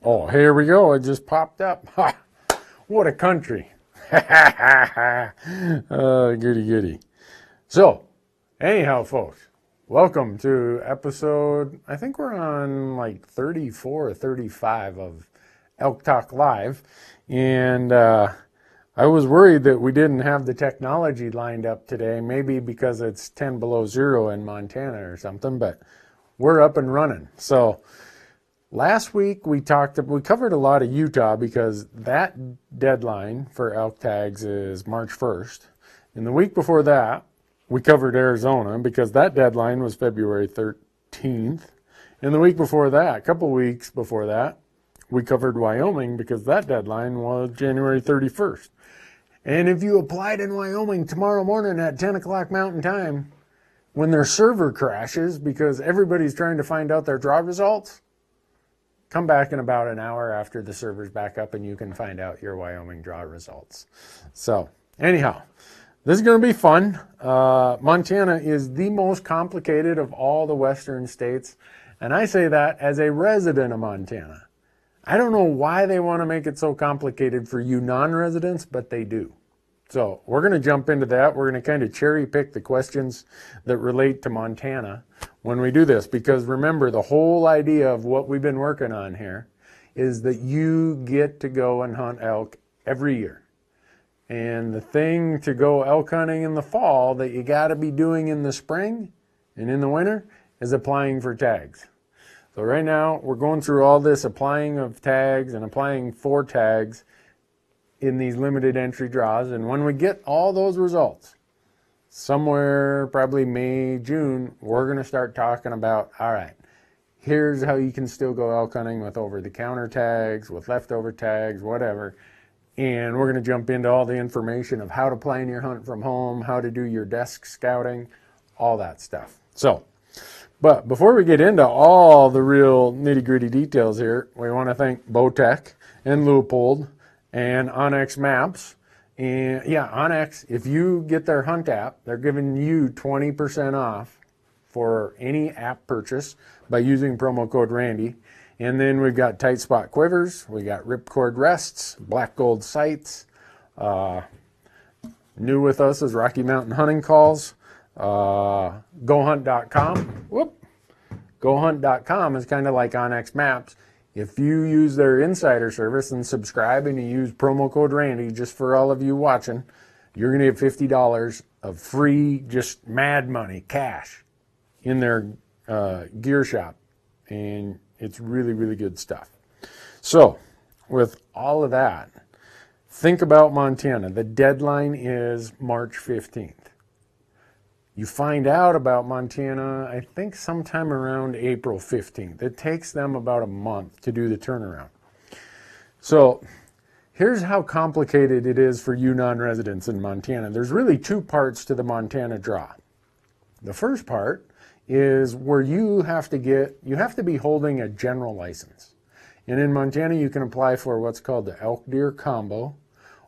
Oh, here we go. It just popped up. Ha! What a country. Goody, goody. So, anyhow, folks, welcome to episode, I think we're on like 34 or 35 of Elk Talk Live. And I was worried that we didn't have the technology lined up today, maybe because it's 10 below zero in Montana or something, but we're up and running. So, last week we covered a lot of Utah because that deadline for elk tags is March 1st. And the week before that, we covered Arizona because that deadline was February 13th. And the week before that, a couple weeks before that, we covered Wyoming because that deadline was January 31st. And if you applied in Wyoming tomorrow morning at 10 o'clock Mountain Time, when their server crashes because everybody's trying to find out their draw results, come back in about an hour after the server's back up and you can find out your Wyoming draw results. So anyhow, this is going to be fun. Montana is the most complicated of all the western states. And I say that as a resident of Montana. I don't know why they want to make it so complicated for you non-residents, but they do. So we're going to jump into that. We're going to kind of cherry pick the questions that relate to Montana when we do this, because remember, the whole idea of what we've been working on here is that you get to go and hunt elk every year. And the thing to go elk hunting in the fall that you got to be doing in the spring and in the winter is applying for tags. So right now we're going through all this applying of tags and applying for tags in these limited entry draws. And when we get all those results, somewhere probably May, June, we're going to start talking about, all right, here's how you can still go elk hunting with over-the-counter tags, with leftover tags, whatever. And we're going to jump into all the information of how to plan your hunt from home, how to do your desk scouting, all that stuff. So, but before we get into all the real nitty-gritty details here, we want to thank Bowtech and Leupold and Onyx Maps. And yeah, Onyx, if you get their Hunt app, they're giving you 20% off for any app purchase by using promo code Randy. And then we've got Tight Spot Quivers, we got Ripcord Rests, Black Gold Sights. New with us is Rocky Mountain Hunting Calls. GoHunt.com. GoHunt.com is kind of like Onyx Maps. If you use their insider service and subscribe and you use promo code Randy, just for all of you watching, you're going to get $50 of free, just mad money, cash, in their gear shop. And it's really, really good stuff. So, with all of that, think about Montana. The deadline is March 15th. You find out about Montana, I think sometime around April 15th. It takes them about a month to do the turnaround. So here's how complicated it is for you non-residents in Montana. There's really two parts to the Montana draw. The first part is where you have to be holding a general license. And in Montana, you can apply for what's called the elk deer combo,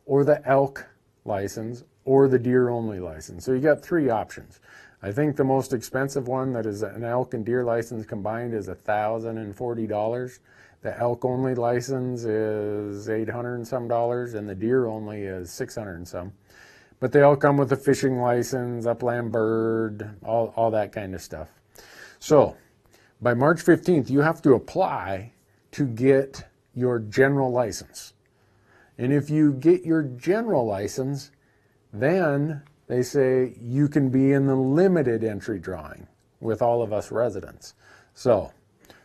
or the elk license, or the deer only license. So you got three options. I think the most expensive one that is an elk and deer license combined is $1,040. The elk only license is $800 and some, and the deer only is $600 and some. But they all come with a fishing license, upland bird, all that kind of stuff. So by March 15th, you have to apply to get your general license. And if you get your general license, then they say you can be in the limited entry drawing with all of us residents. So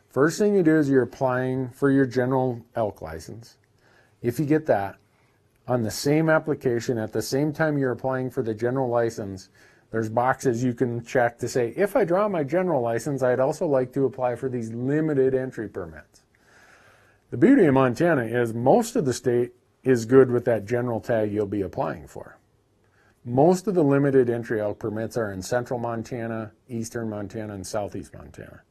first thing you do is you're applying for your general elk license. If you get that, on the same application, at the same time you're applying for the general license, there's boxes you can check to say, if I draw my general license, I'd also like to apply for these limited entry permits. The beauty of Montana is most of the state is good with that general tag you'll be applying for. Most of the limited entry elk permits are in central Montana, eastern Montana, and southeast Montana.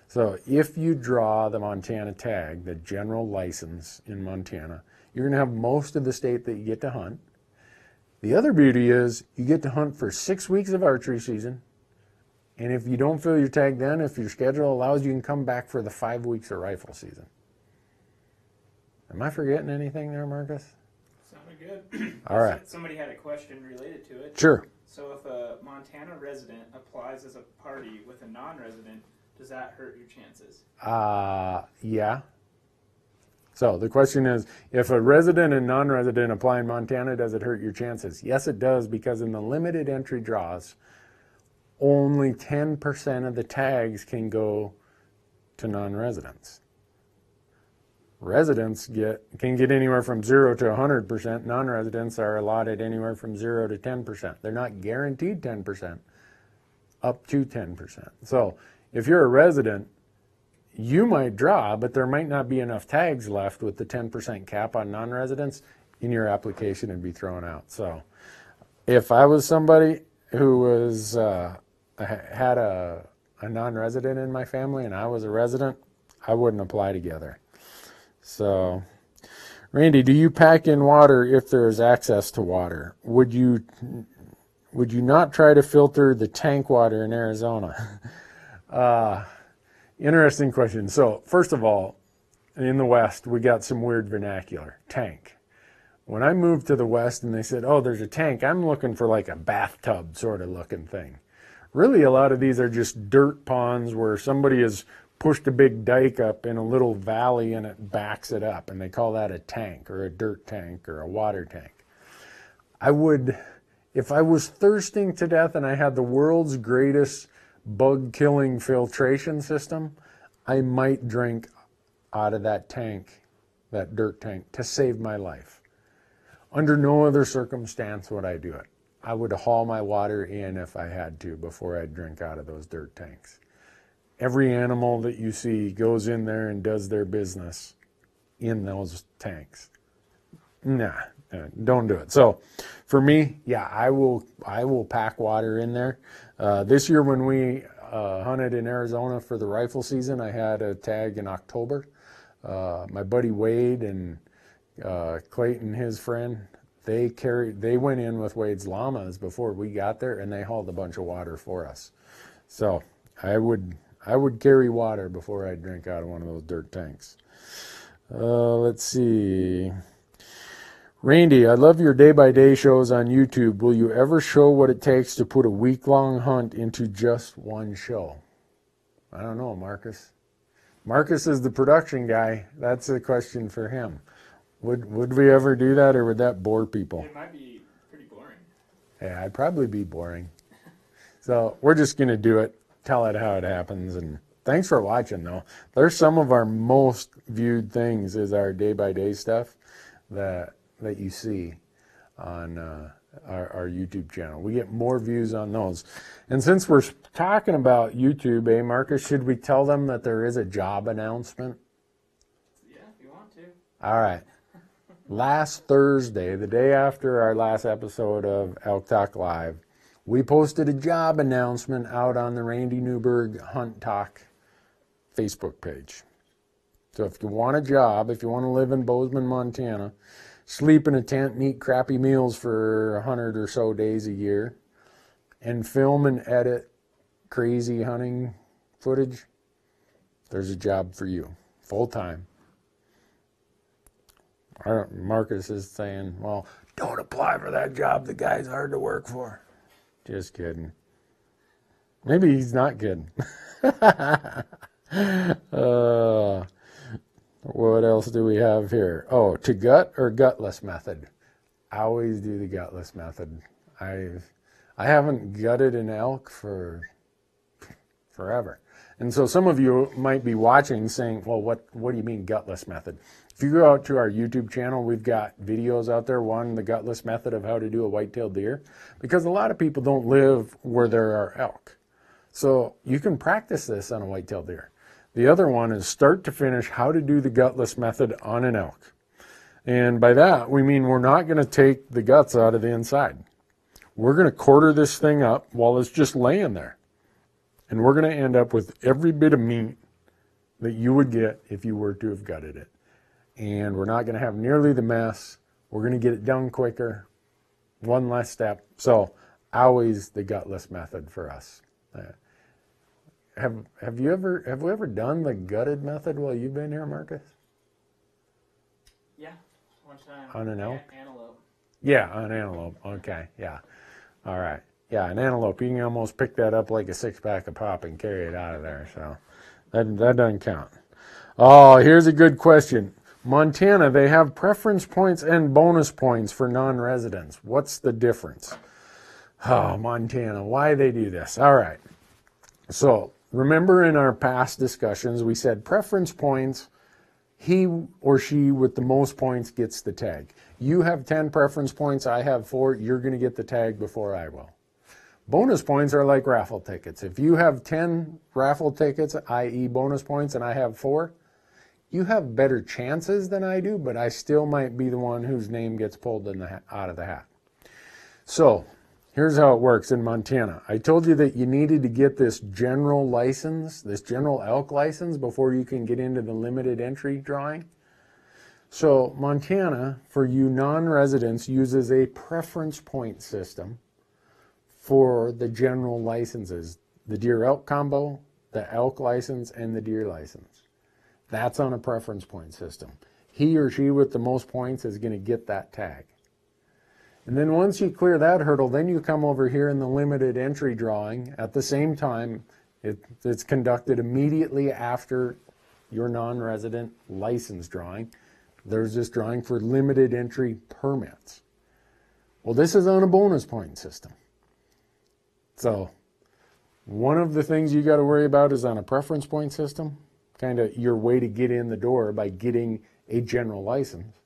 So if you draw the Montana tag, the general license in Montana, you're going to have most of the state that you get to hunt. The other beauty is you get to hunt for 6 weeks of archery season. And if you don't fill your tag then, if your schedule allows, you can come back for the 5 weeks of rifle season. Am I forgetting anything there, Marcus? Sounded good. All right. Somebody had a question related to it. Sure. So if a Montana resident applies as a party with a non-resident, does that hurt your chances? Yeah. So the question is, if a resident and non-resident apply in Montana, does it hurt your chances? Yes, it does, because in the limited entry draws, only 10% of the tags can go to non-residents. Residents can get anywhere from 0 to 100%. Non-residents are allotted anywhere from 0 to 10%. They're not guaranteed 10%, up to 10%. So if you're a resident, you might draw, but there might not be enough tags left with the 10% cap on non-residents, and your application would be thrown out. So if I was somebody who was had a non-resident in my family and I was a resident, I wouldn't apply together. So, Randy, do you pack in water if there is access to water? Would you not try to filter the tank water in Arizona? Interesting question. So, first of all, in the West, we got some weird vernacular. Tank. When I moved to the West and they said, oh, there's a tank, I'm looking for like a bathtub sort of looking thing. Really, a lot of these are just dirt ponds where somebody has pushed a big dike up in a little valley and it backs it up, and they call that a tank or a dirt tank or a water tank. If I was thirsting to death and I had the world's greatest bug-killing filtration system, I might drink out of that tank, that dirt tank, to save my life. Under no other circumstance would I do it. I would haul my water in if I had to before I'd drink out of those dirt tanks. Every animal that you see goes in there and does their business in those tanks. Nah, don't do it. So for me, yeah, I will pack water in there. This year when we hunted in Arizona for the rifle season, I had a tag in October. My buddy Wade and Clayton, his friend, they went in with Wade's llamas before we got there, and they hauled a bunch of water for us. So I would carry water before I drink out of one of those dirt tanks. Let's see. Randy, I love your day-by-day shows on YouTube. Will you ever show what it takes to put a week-long hunt into just one show? I don't know, Marcus. Marcus is the production guy. That's a question for him. Would we ever do that, or would that bore people? It might be pretty boring. Yeah, I'd probably be boring. So we're just going to do it, tell it how it happens, and thanks for watching, though. There's some of our most viewed things is our day-by-day stuff that you see on our YouTube channel. We get more views on those. And since we're talking about YouTube, Marcus, should we tell them that there is a job announcement? Yeah, if you want to. All right. Last Thursday, the day after our last episode of Elk Talk Live, we posted a job announcement out on the Randy Newberg Hunt Talk Facebook page. So if you want a job, if you want to live in Bozeman, Montana, sleep in a tent and eat crappy meals for 100 or so days a year, and film and edit crazy hunting footage, there's a job for you, full time. Marcus is saying, well, don't apply for that job. The guy's hard to work for. Just kidding. Maybe he's not kidding. What else do we have here? Oh, to gut or gutless method? I always do the gutless method. I haven't gutted an elk for forever. And so some of you might be watching saying, well, what do you mean gutless method? If you go out to our YouTube channel, we've got videos out there. One, the gutless method of how to do a white-tailed deer, because a lot of people don't live where there are elk. So you can practice this on a white-tailed deer. The other one is start to finish how to do the gutless method on an elk. And by that, we mean we're not going to take the guts out of the inside. We're going to quarter this thing up while it's just laying there. And we're going to end up with every bit of meat that you would get if you were to have gutted it. And we're not going to have nearly the mess. We're going to get it done quicker. One less step. So always the gutless method for us. Have we ever done the gutted method while you've been here, Marcus? Yeah, one time. On an elk? Antelope. Yeah, on antelope. Okay, yeah. All right. Yeah, an antelope, you can almost pick that up like a 6-pack of pop and carry it out of there. So that doesn't count. Oh, here's a good question. Montana, they have preference points and bonus points for non-residents. What's the difference? Oh, Montana, why they do this? All right. So remember in our past discussions, we said preference points, he or she with the most points gets the tag. You have 10 preference points, I have 4, you're going to get the tag before I will. Bonus points are like raffle tickets. If you have 10 raffle tickets, i.e. bonus points, and I have 4, you have better chances than I do, but I still might be the one whose name gets pulled out of the hat. So here's how it works in Montana. I told you that you needed to get this general license, this general elk license, before you can get into the limited entry drawing. So Montana, for you non-residents, uses a preference point system for the general licenses, the deer elk combo, the elk license, and the deer license. That's on a preference point system. He or she with the most points is going to get that tag. And then once you clear that hurdle, then you come over here in the limited entry drawing. At the same time, it's conducted immediately after your non-resident license drawing. There's this drawing for limited entry permits. Well, this is on a bonus point system. So one of the things you got to worry about is on a preference point system, kind of your way to get in the door by getting a general license.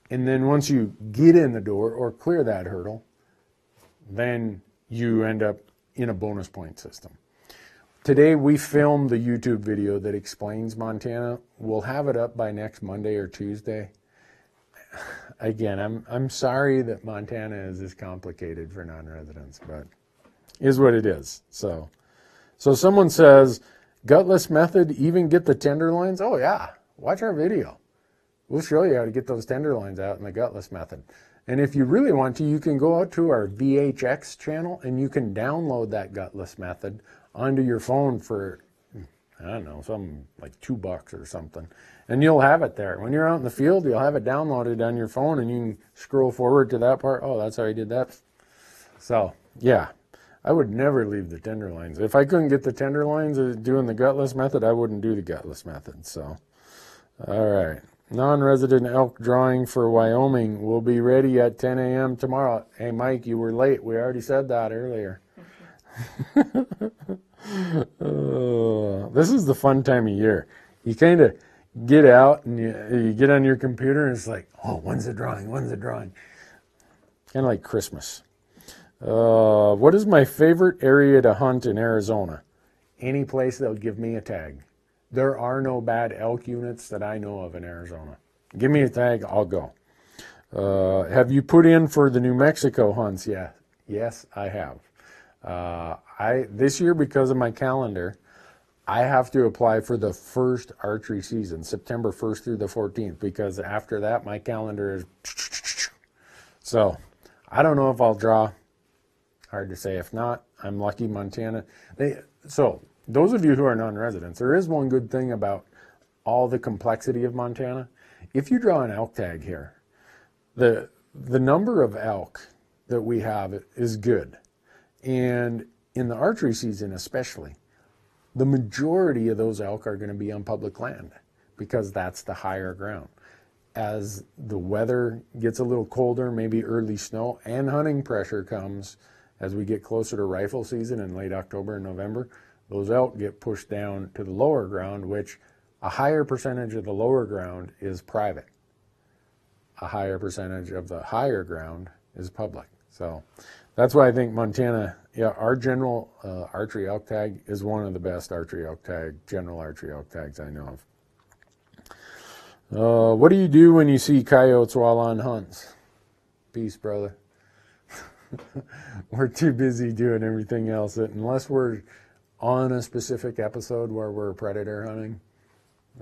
And then once you get in the door or clear that hurdle, then you end up in a bonus point system. Today we filmed the YouTube video that explains Montana. We'll have it up by next Monday or Tuesday. Again, I'm sorry that Montana is this complicated for non-residents, but is what it is. So someone says, gutless method, even get the tenderloins? Oh yeah, watch our video. We'll show you how to get those tenderloins out in the gutless method. And if you really want to, you can go out to our VHX channel and you can download that gutless method onto your phone for, I don't know, something like $2 or something. And you'll have it there. When you're out in the field, you'll have it downloaded on your phone and you can scroll forward to that part. Oh, that's how you did that. So, yeah, I would never leave the tenderloins. If I couldn't get the tenderloins doing the gutless method, I wouldn't do the gutless method. So, all right. Non-resident elk drawing for Wyoming will be ready at 10 a.m. tomorrow. Hey, Mike, you were late. We already said that earlier. This is the fun time of year. You kind of get out and you get on your computer and it's like, oh, when's the drawing? When's the drawing? Kind of like Christmas. What is my favorite area to hunt in Arizona? Any place that'll give me a tag. There are no bad elk units that I know of in Arizona. Give me a tag, I'll go. Have you put in for the New Mexico hunts yet? Yes, I have. This year, because of my calendar, I have to apply for the first archery season, September 1st through the 14th, because after that, my calendar is... So, I don't know if I'll draw. Hard to say. If not, I'm lucky Montana. Those of you who are non-residents, there is one good thing about all the complexity of Montana. If you draw an elk tag here, the number of elk that we have is good. And in the archery season especially, the majority of those elk are going to be on public land because that's the higher ground. As the weather gets a little colder, maybe early snow, and hunting pressure comes as we get closer to rifle season in late October and November, those elk get pushed down to the lower ground, which a higher percentage of the lower ground is private. A higher percentage of the higher ground is public. So that's why I think Montana, yeah, our general archery elk tag is one of the best general archery elk tags I know of. What do you do when you see coyotes while on hunts? Peace, brother. We're too busy doing everything else. Unless we're on a specific episode where we're predator hunting,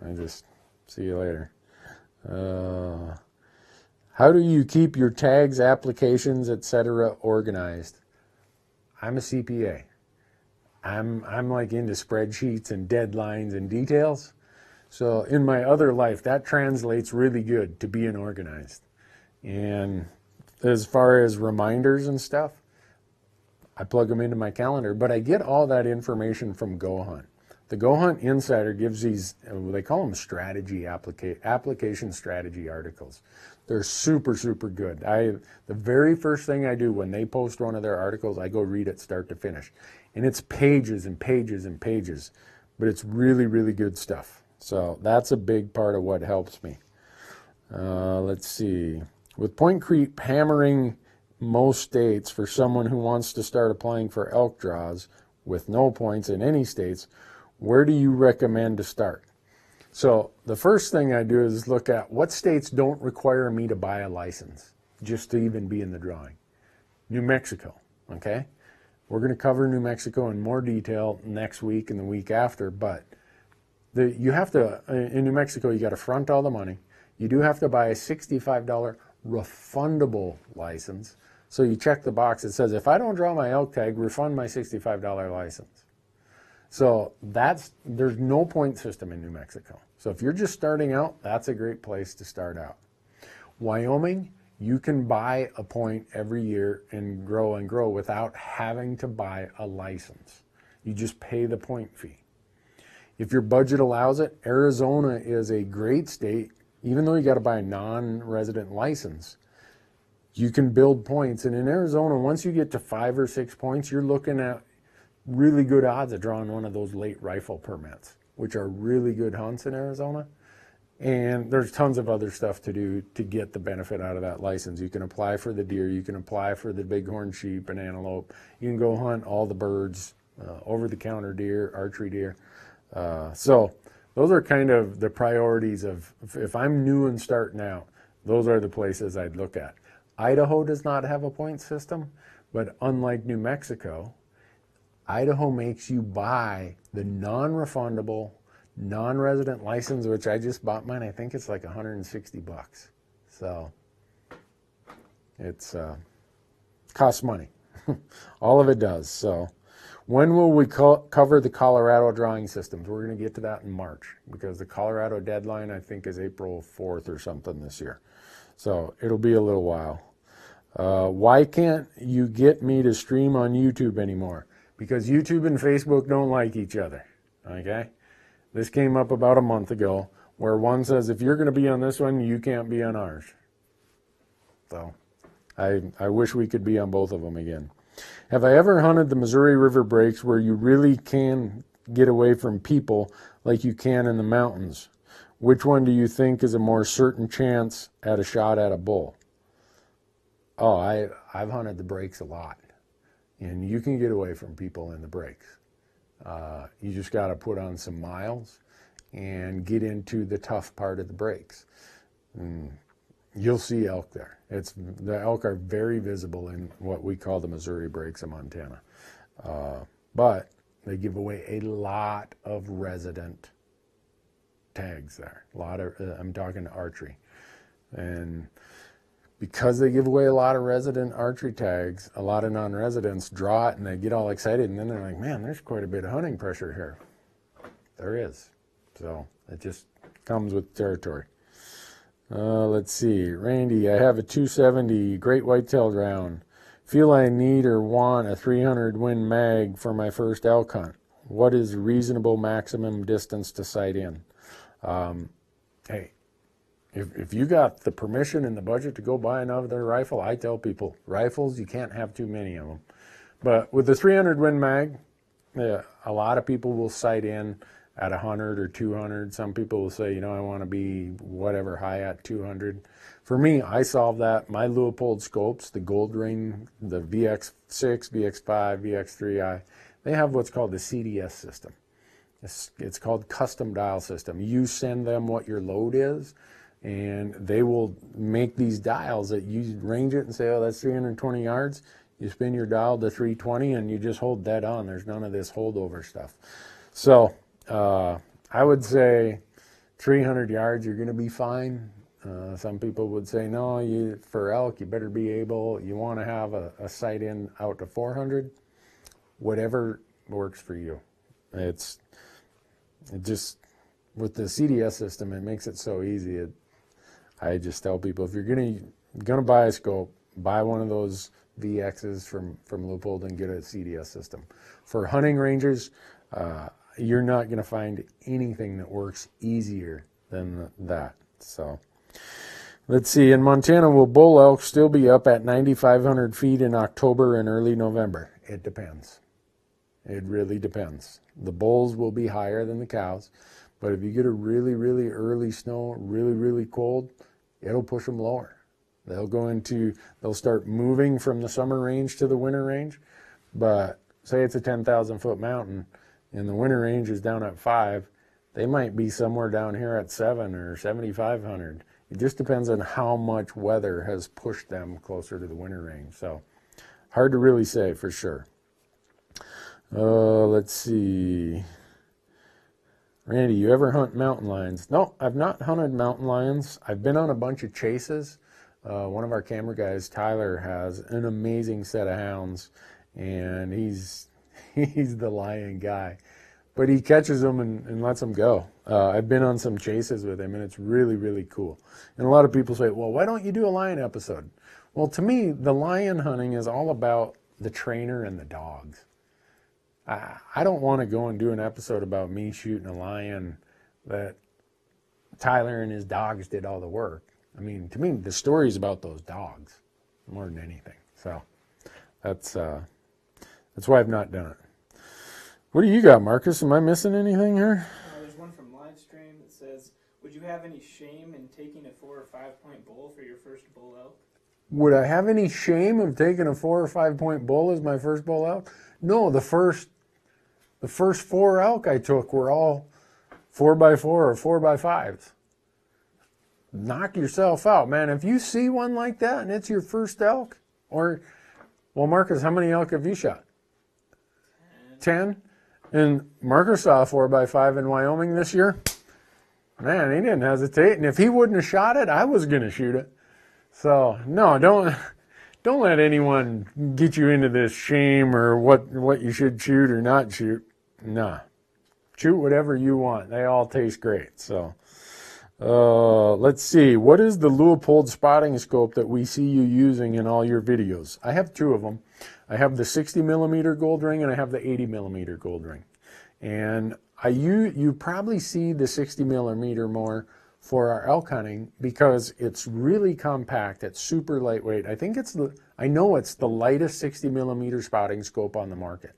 I just see you later. How do you keep your tags, applications, etc. organized? I'm a CPA. I'm like into spreadsheets and deadlines and details. So in my other life, that translates really good to being organized. And as far as reminders and stuff, I plug them into my calendar, but I get all that information from GoHunt. The GoHunt Insider gives these, they call them strategy application strategy articles. They're super, super good. The very first thing I do when they post one of their articles, I go read it start to finish. And it's pages and pages and pages, but it's really, really good stuff. So that's a big part of what helps me. Let's see. With point creep hammering most states for someone who wants to start applying for elk draws with no points in any states, where do you recommend to start? So the first thing I do is look at what states don't require me to buy a license just to even be in the drawing. New Mexico, okay? We're going to cover New Mexico in more detail next week and the week after, but you have to, in New Mexico, you got to front all the money. You do have to buy a $65 refundable license. So you check the box that says, if I don't draw my elk tag, refund my $65 license. So there's no point system in New Mexico. So if you're just starting out, that's a great place to start out. Wyoming, you can buy a point every year and grow without having to buy a license. You just pay the point fee. If your budget allows it, Arizona is a great state. Even though you got to buy a non-resident license, you can build points. And in Arizona, once you get to 5 or 6 points, you're looking at really good odds of drawing one of those late rifle permits, which are really good hunts in Arizona. And there's tons of other stuff to do to get the benefit out of that license. You can apply for the deer. You can apply for the bighorn sheep and antelope. You can go hunt all the birds, over-the-counter deer, archery deer. So those are kind of the priorities of, if I'm new and starting out, those are the places I'd look at. Idaho does not have a point system, but unlike New Mexico, Idaho makes you buy the non-refundable, non-resident license, which I just bought mine. I think it's like $160. So it's costs money. All of it does. So when will we cover the Colorado drawing systems? We're going to get to that in March because the Colorado deadline, I think, is April 4th or something this year. So it'll be a little while. Why can't you get me to stream on YouTube anymore? Because YouTube and Facebook don't like each other, okay? This came up about a month ago where one says, if you're going to be on this one, you can't be on ours. So I wish we could be on both of them again. Have I ever hunted the Missouri River breaks where you really can get away from people like you can in the mountains? Which one do you think is a more certain chance at a shot at a bull? Oh, I've hunted the breaks a lot. And you can get away from people in the breaks. You just got to put on some miles and get into the tough part of the breaks. You'll see elk there. The elk are very visible in what we call the Missouri breaks of Montana. But they give away a lot of resident tags there. I'm talking archery. And because they give away a lot of resident archery tags, a lot of non-residents draw it and they get all excited, and then they're like, man, there's quite a bit of hunting pressure here. There is. So it just comes with territory. Let's see. Randy, I have a 270 great whitetail round. Feel I need or want a 300 Win mag for my first elk hunt. What is reasonable maximum distance to sight in? Hey, if you got the permission and the budget to go buy another rifle, I tell people, rifles, you can't have too many of them. But with the 300 Win mag, a lot of people will sight in at 100 or 200. Some people will say, I want to be whatever high at 200. For me, I solve that. My Leupold scopes, the Gold Ring, the VX6, VX5, VX3i, they have what's called the CDS system. It's called custom dial system. You send them what your load is, and they will make these dials that you range it and say, oh, that's 320 yards. You spin your dial to 320 and you just hold dead on. There's none of this holdover stuff. So I would say 300 yards, you're going to be fine. Some people would say, no, for elk, you better be able, you want to have a sight in out to 400. Whatever works for you. with the CDS system, it makes it so easy. I just tell people, if you're gonna buy a scope, buy one of those VXs from Leupold and get a CDS system. For hunting ranges, you're not going to find anything that works easier than that. So let's see. In Montana, will bull elk still be up at 9,500 feet in October and early November? It depends. It really depends. The bulls will be higher than the cows, but if you get a really, really early snow, really, really cold, it'll push them lower. They'll start moving from the summer range to the winter range, but say it's a 10,000 foot mountain and the winter range is down at 5, they might be somewhere down here at 7 or 7,500. It just depends on how much weather has pushed them closer to the winter range. So hard to really say for sure. Let's see. Randy, you ever hunt mountain lions? No, I've not hunted mountain lions. I've been on a bunch of chases. One of our camera guys, Tyler, has an amazing set of hounds, and he's the lion guy. But he catches them and lets them go. I've been on some chases with him, and it's really, really cool. And a lot of people say, well, why don't you do a lion episode? Well, to me, the lion hunting is all about the trainer and the dogs. I don't want to go and do an episode about me shooting a lion that Tyler and his dogs did all the work. I mean, to me, the story is about those dogs more than anything. So that's why I've not done it. What do you got, Marcus? Am I missing anything here? There's one from Livestream that says, would you have any shame in taking a 4 or 5 point bull for your first bull elk? Would I have any shame of taking a 4 or 5 point bull as my first bull elk? No, the first 4 elk I took were all 4x4 or 4x5s. Knock yourself out, man. If you see one like that and it's your first elk, well, Marcus, how many elk have you shot? 10? And Marcus saw a 4x5 in Wyoming this year. Man, he didn't hesitate. And if he wouldn't have shot it, I was going to shoot it. So, no, don't let anyone get you into this shame or what you should shoot or not shoot. Nah. Shoot whatever you want. They all taste great. So, let's see. What is the Leupold spotting scope that we see you using in all your videos? I have 2 of them. I have the 60 millimeter gold ring and I have the 80 millimeter gold ring. And you probably see the 60 millimeter more for our elk hunting because it's really compact. It's super lightweight. I know it's the lightest 60 millimeter spotting scope on the market.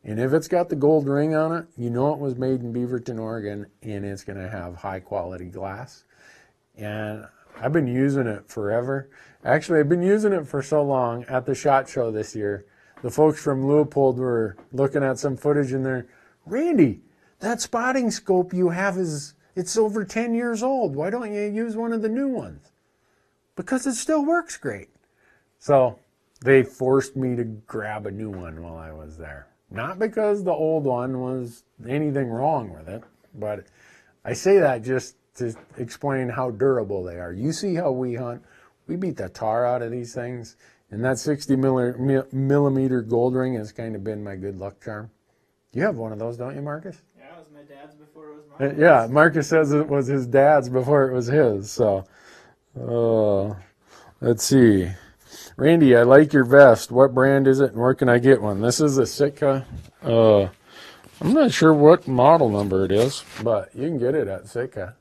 And if it's got the gold ring on it, you know it was made in Beaverton, Oregon, and it's going to have high quality glass. And I've been using it forever. Actually, I've been using it for so long at the SHOT Show this year. The folks from Leupold were looking at some footage and they're, Randy, that spotting scope you have it's over 10 years old. Why don't you use one of the new ones? Because it still works great. So they forced me to grab a new one while I was there. Not because the old one was anything wrong with it, but I say that just to explain how durable they are. You see how we hunt. We beat the tar out of these things. And that 60 millimeter gold ring has kind of been my good luck charm. You have one of those, don't you, Marcus? Yeah, it was my dad's before it was mine. Yeah, Marcus says it was his dad's before it was his. So, let's see. Randy, I like your vest. What brand is it and where can I get one? This is a Sitka. I'm not sure what model number it is, but you can get it at Sitka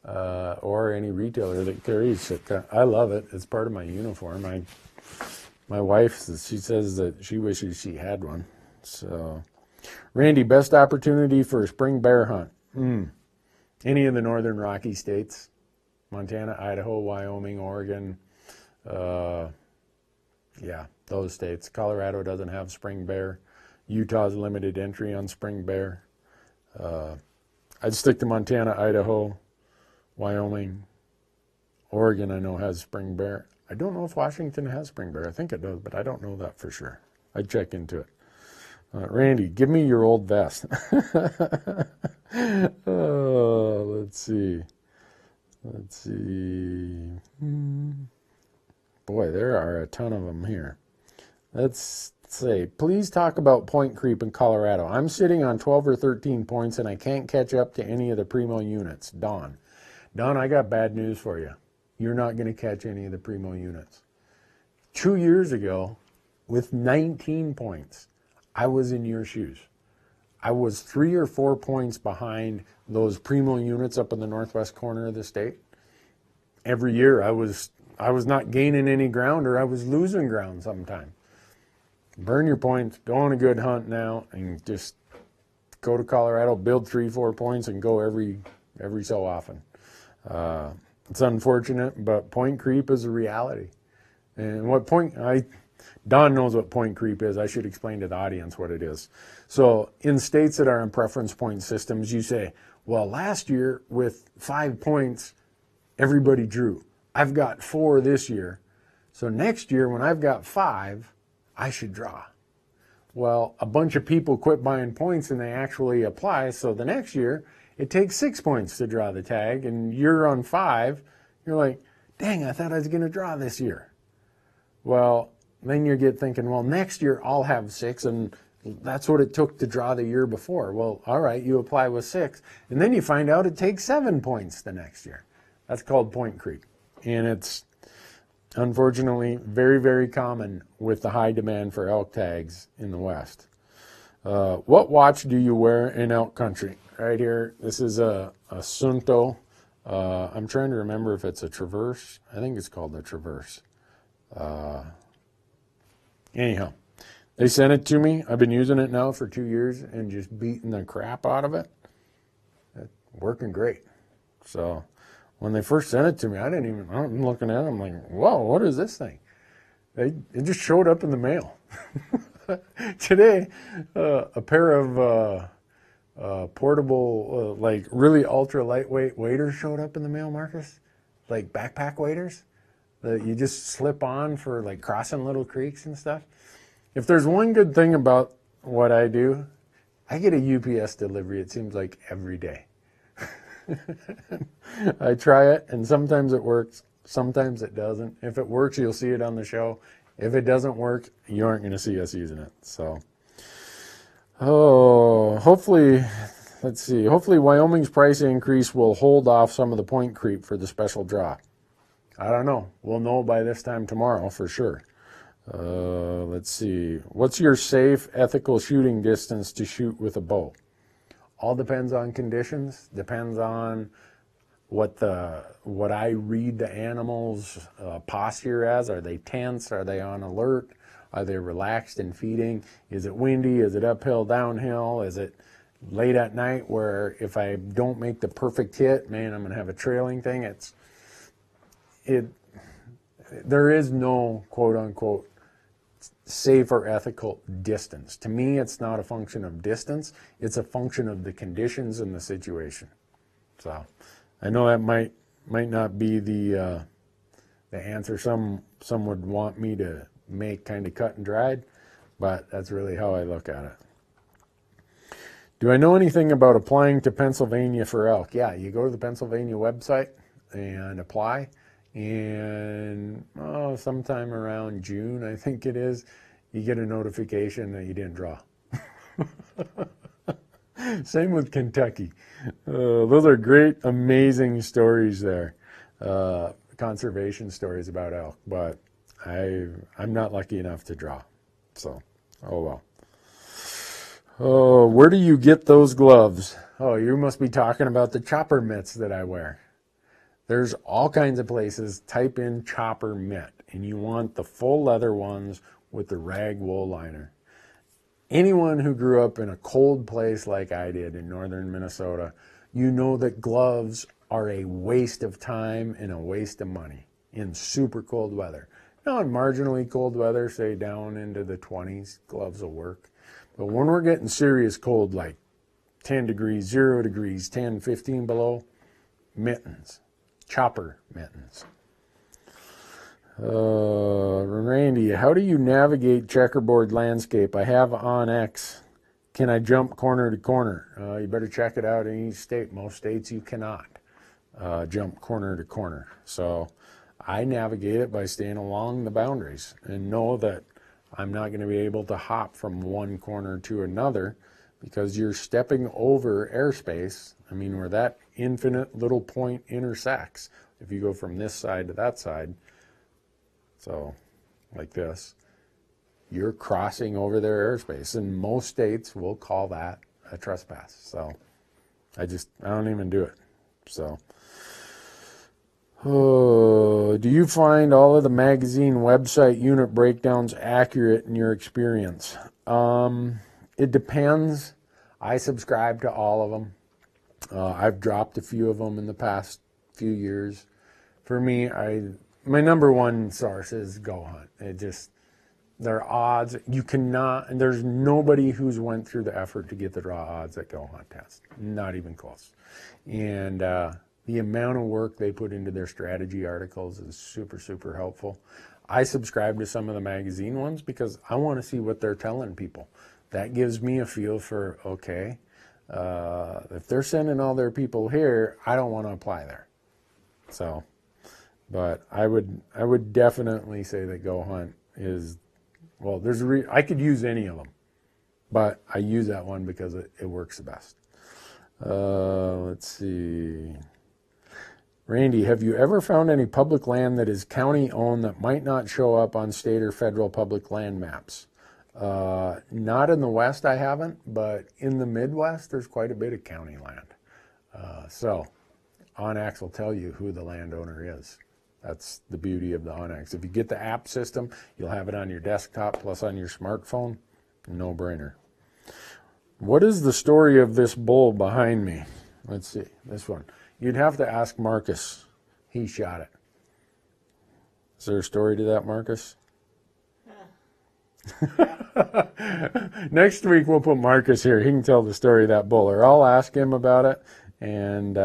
or any retailer that carries Sitka. I love it. It's part of my uniform. My wife, she says that she wishes she had one. So, Randy, best opportunity for a spring bear hunt? Any of the northern Rocky states. Montana, Idaho, Wyoming, Oregon. Yeah, those states. Colorado doesn't have spring bear. Utah's limited entry on spring bear. I'd stick to Montana, Idaho, Wyoming. Oregon, I know, has spring bear. I don't know if Washington has spring bear. I think it does, but I don't know that for sure. I'd check into it. Randy, give me your old vest. Let's see. Boy, there are a ton of them here. Let's say, please talk about point creep in Colorado. I'm sitting on 12 or 13 points and I can't catch up to any of the primo units. Don, I got bad news for you. You're not going to catch any of the primo units. 2 years ago, with 19 points, I was in your shoes. I was 3 or 4 points behind those primo units up in the northwest corner of the state. Every year I was not gaining any ground, or I was losing ground sometime. Burn your points, go on a good hunt now, and just go to Colorado, build 3-4 points, and go every so often. It's unfortunate, but point creep is a reality. And Don knows what point creep is. I should explain to the audience what it is. So in states that are in preference point systems, you say, well, last year with 5 points, everybody drew. I've got 4 this year. So next year when I've got 5, I should draw. Well, a bunch of people quit buying points and they actually apply. So the next year it takes 6 points to draw the tag, and you're on 5. You're like, dang, I thought I was going to draw this year. Well, then you get thinking, well, next year I'll have 6, and that's what it took to draw the year before. Well, all right, you apply with 6, and then you find out it takes 7 points the next year. That's called point creep. And it's unfortunately very, very common with the high demand for elk tags in the West. What watch do you wear in elk country? Right here, this is a Sunto. I'm trying to remember if it's a Traverse. I think it's called the Traverse. Anyhow, they sent it to me. I've been using it now for 2 years and just beating the crap out of it. It's working great. So when they first sent it to me, I'm looking at it, I'm like, whoa, what is this thing? It just showed up in the mail. Today, a pair of portable, like really ultra lightweight waders showed up in the mail, Marcus. Like backpack waders that you just slip on for like crossing little creeks and stuff. If there's one good thing about what I do, I get a UPS delivery, it seems like every day. I try it, and sometimes it works, sometimes it doesn't. If it works, you'll see it on the show. If it doesn't work, you aren't going to see us using it. So, hopefully Wyoming's price increase will hold off some of the point creep for the special draw. I don't know. We'll know by this time tomorrow for sure. Let's see. What's your safe, ethical shooting distance to shoot with a bow? All depends on conditions. Depends on what I read the animal's posture as. Are they tense? Are they on alert? Are they relaxed and feeding? Is it windy? Is it uphill, downhill? Is it late at night where if I don't make the perfect hit, man, I'm going to have a trailing thing? There is no quote unquote safe or ethical distance. To me, it's not a function of distance. It's a function of the conditions and the situation. So I know that might not be the answer some would want me to make kind of cut and dried, but that's really how I look at it. Do I know anything about applying to Pennsylvania for elk? Yeah, you go to the Pennsylvania website and apply. And sometime around June, I think it is, you get a notification that you didn't draw. Same with Kentucky. Those are great, amazing stories there. Conservation stories about elk, but I'm not lucky enough to draw. So, oh well. Oh, where do you get those gloves? Oh, you must be talking about the chopper mitts that I wear. There's all kinds of places. Type in chopper mitt, and you want the full leather ones with the rag wool liner. Anyone who grew up in a cold place like I did in northern Minnesota, you know that gloves are a waste of time and a waste of money in super cold weather. Now, in marginally cold weather, say down into the 20s, gloves will work. But when we're getting serious cold, like 10 degrees, 0 degrees, 10, 15 below, mittens. Chopper mittens. Randy, how do you navigate checkerboard landscape? I have on X. Can I jump corner to corner? You better check it out in each state. Most states you cannot jump corner to corner. So I navigate it by staying along the boundaries and know that I'm not going to be able to hop from one corner to another because you're stepping over airspace. I mean, where that infinite little point intersects. If you go from this side to that side, so like this, you're crossing over their airspace. And most states will call that a trespass. So I don't even do it. So, do you find all of the magazine website unit breakdowns accurate in your experience? It depends. I subscribe to all of them. I've dropped a few of them in the past few years. For me, my number one source is Go Hunt. Their odds, you cannot, and there's nobody who's went through the effort to get the raw odds that Go Hunt has. Not even close. And the amount of work they put into their strategy articles is super, super helpful. I subscribe to some of the magazine ones because I want to see what they're telling people. That gives me a feel for, okay, if they're sending all their people here, I don't want to apply there. So, but I would definitely say that Go Hunt is, well, I could use any of them, but I use that one because it works the best. Let's see. Randy, have you ever found any public land that is county owned that might not show up on state or federal public land maps? Not in the West, I haven't, but in the Midwest, there's quite a bit of county land. So OnX will tell you who the landowner is. That's the beauty of the OnX. If you get the app system, you'll have it on your desktop plus on your smartphone. No brainer. What is the story of this bull behind me? Let's see, this one. You'd have to ask Marcus. He shot it. Is there a story to that, Marcus? Next week we'll put Marcus here. He can tell the story of that bull, or I'll ask him about it, and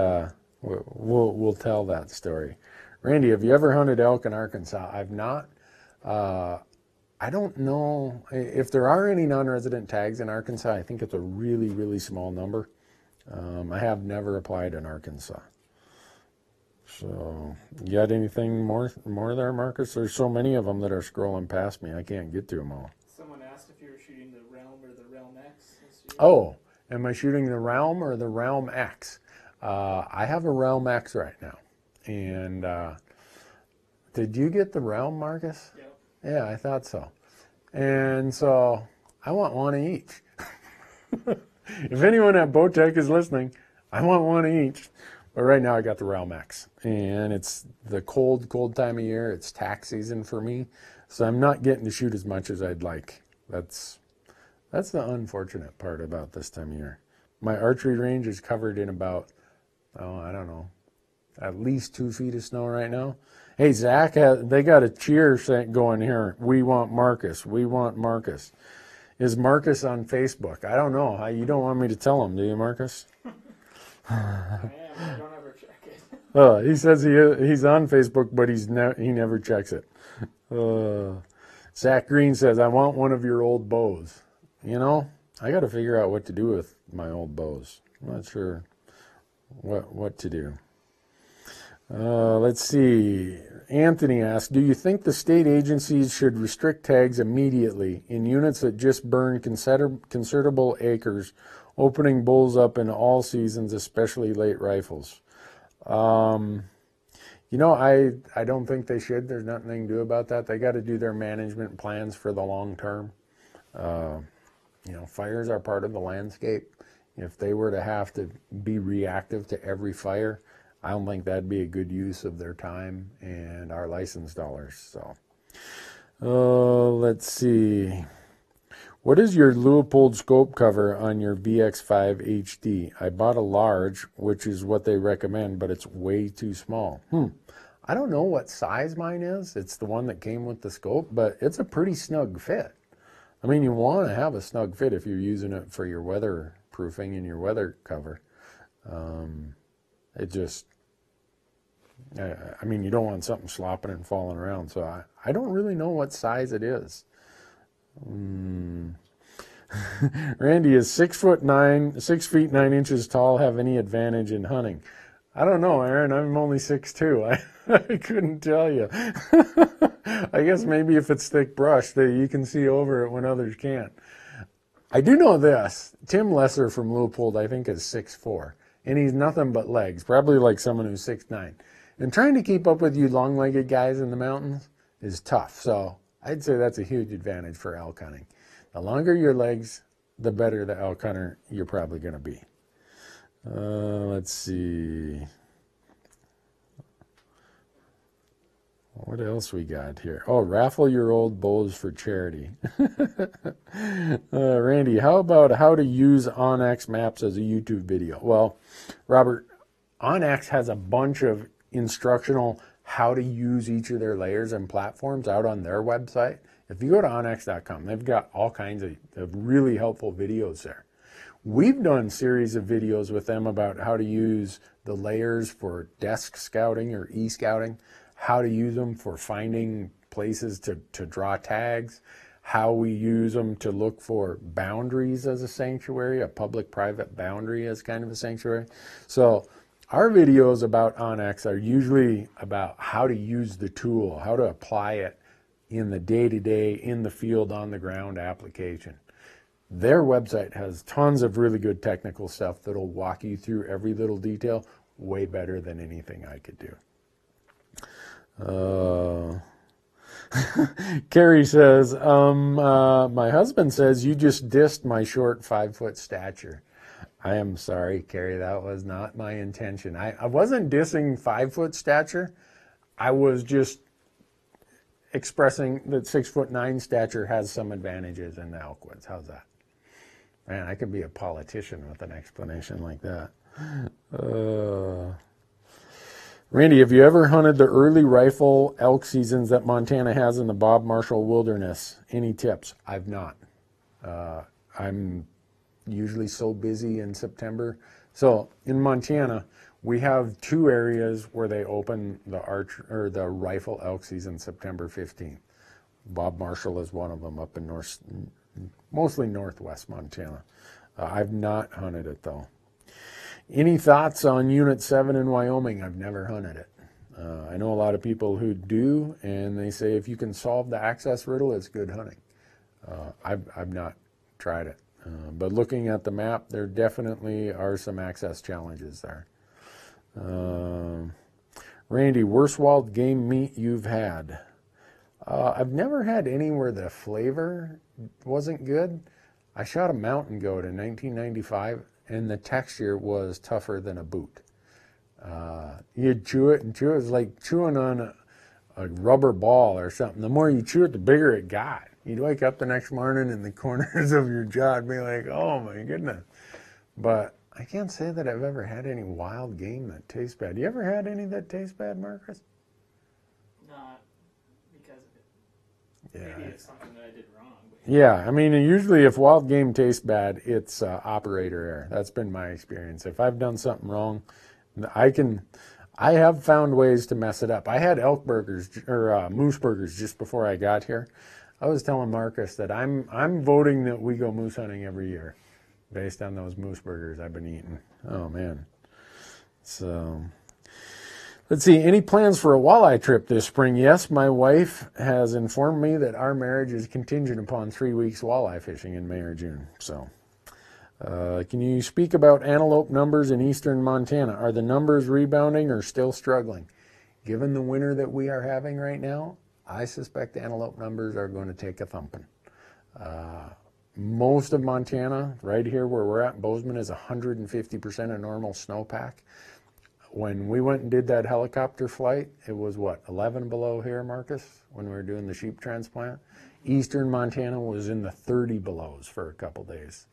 we'll tell that story. Randy, have you ever hunted elk in Arkansas? I've not. I don't know if there are any non-resident tags in Arkansas. I think it's a really, really small number. I have never applied in Arkansas. So, you got anything more there, Marcus? There's so many of them that are scrolling past me. I can't get to them all. Someone asked if you were shooting the Realm or the Realm X this year. Oh, am I shooting the Realm or the Realm X? I have a Realm X right now. And did you get the Realm, Marcus? Yep. Yeah, I thought so. And so I want one each. If anyone at Bowtech is listening, I want one each. But right now I got the Realm X. And it's the cold time of year. It's tax season for me. So I'm not getting to shoot as much as I'd like. That's the unfortunate part about this time of year. My archery range is covered in about, I don't know, at least 2 feet of snow right now. Hey, Zach, they got a cheer going here. We want Marcus. We want Marcus. Is Marcus on Facebook? I don't know. You don't want me to tell him, do you, Marcus? I am. I don't ever check it. Oh, he says he's on Facebook, but he never checks it. Zach Green says, I want one of your old bows. You know, I got to figure out what to do with my old bows. I'm not sure what to do. Let's see. Anthony asks, do you think the state agencies should restrict tags immediately in units that just burn considerable acres, opening bulls up in all seasons, especially late rifles? You know, I don't think they should. There's nothing they can do about that. They got to do their management plans for the long term. You know, fires are part of the landscape. If they were to have to be reactive to every fire, I don't think that'd be a good use of their time and our license dollars. So, let's see. What is your Leupold scope cover on your VX5 HD? I bought a large, which is what they recommend, but it's way too small. I don't know what size mine is. It's the one that came with the scope, but it's a pretty snug fit. I mean, you want to have a snug fit if you're using it for your weatherproofing and your weather cover. I mean, you don't want something slopping and falling around. So I don't really know what size it is. Randy, is 6 feet 9 inches tall have any advantage in hunting? I don't know, Aaron. I'm only 6'2". I couldn't tell you. I guess maybe if it's thick brush, that you can see over it when others can't. I do know this. Tim Lesser from Leupold, I think, is 6'4", and he's nothing but legs, probably like someone who's 6'9". And trying to keep up with you long-legged guys in the mountains is tough. So I'd say that's a huge advantage for elk hunting. The longer your legs, the better the elk hunter you're probably going to be. Let's see. What else we got here? Oh, raffle your old bows for charity. Randy, how about how to use OnX maps as a YouTube video? Well, Robert, OnX has a bunch of instructional how to use each of their layers and platforms out on their website. If you go to onx.com, they've got all kinds of really helpful videos there. We've done series of videos with them about how to use the layers for desk scouting or e-scouting, how to use them for finding places to draw tags, how we use them to look for boundaries as a sanctuary, a public-private boundary as kind of a sanctuary. So our videos about OnX are usually about how to use the tool, how to apply it in the day-to-day, in the field, on the ground application. Their website has tons of really good technical stuff that'll walk you through every little detail way better than anything I could do. Carrie says, my husband says you just dissed my short 5-foot stature. I am sorry, Carrie, that was not my intention. I wasn't dissing 5-foot stature. I was just expressing that 6'9" stature has some advantages in the elk woods. How's that? Man, I could be a politician with an explanation like that. Randy, have you ever hunted the early rifle elk seasons that Montana has in the Bob Marshall Wilderness? Any tips? I've not. I'm usually so busy in September. So in Montana, we have 2 areas where they open the rifle elk season September 15th. Bob Marshall is one of them up in mostly northwest Montana. I've not hunted it though. Any thoughts on Unit 7 in Wyoming? I've never hunted it. I know a lot of people who do, and they say if you can solve the access riddle, it's good hunting. I've not tried it. But looking at the map, there definitely are some access challenges there. Randy, worst wild game meat you've had? I've never had any where the flavor wasn't good. I shot a mountain goat in 1995, and the texture was tougher than a boot. You'd chew it and chew it. It was like chewing on a rubber ball or something. The more you chew it, the bigger it got. You'd wake up the next morning and the corners of your jaw would be like, oh my goodness. But I can't say that I've ever had any wild game that tastes bad. You ever had any that taste bad, Marcus? Not because of it. Yeah. Maybe it's something that I did wrong. Yeah, I mean, usually if wild game tastes bad, it's operator error. That's been my experience. If I've done something wrong, I have found ways to mess it up. I had elk burgers or moose burgers just before I got here. I was telling Marcus that I'm voting that we go moose hunting every year based on those moose burgers I've been eating. Oh man. So let's see, any plans for a walleye trip this spring? Yes, my wife has informed me that our marriage is contingent upon 3 weeks walleye fishing in May or June. So can you speak about antelope numbers in eastern Montana? Are the numbers rebounding or still struggling? Given the winter that we are having right now, I suspect antelope numbers are going to take a thumping. Most of Montana, right here where we're at, Bozeman, is 150% of normal snowpack. When we went and did that helicopter flight, it was what, 11 below here, Marcus, when we were doing the sheep transplant? Eastern Montana was in the 30 belows for a couple days.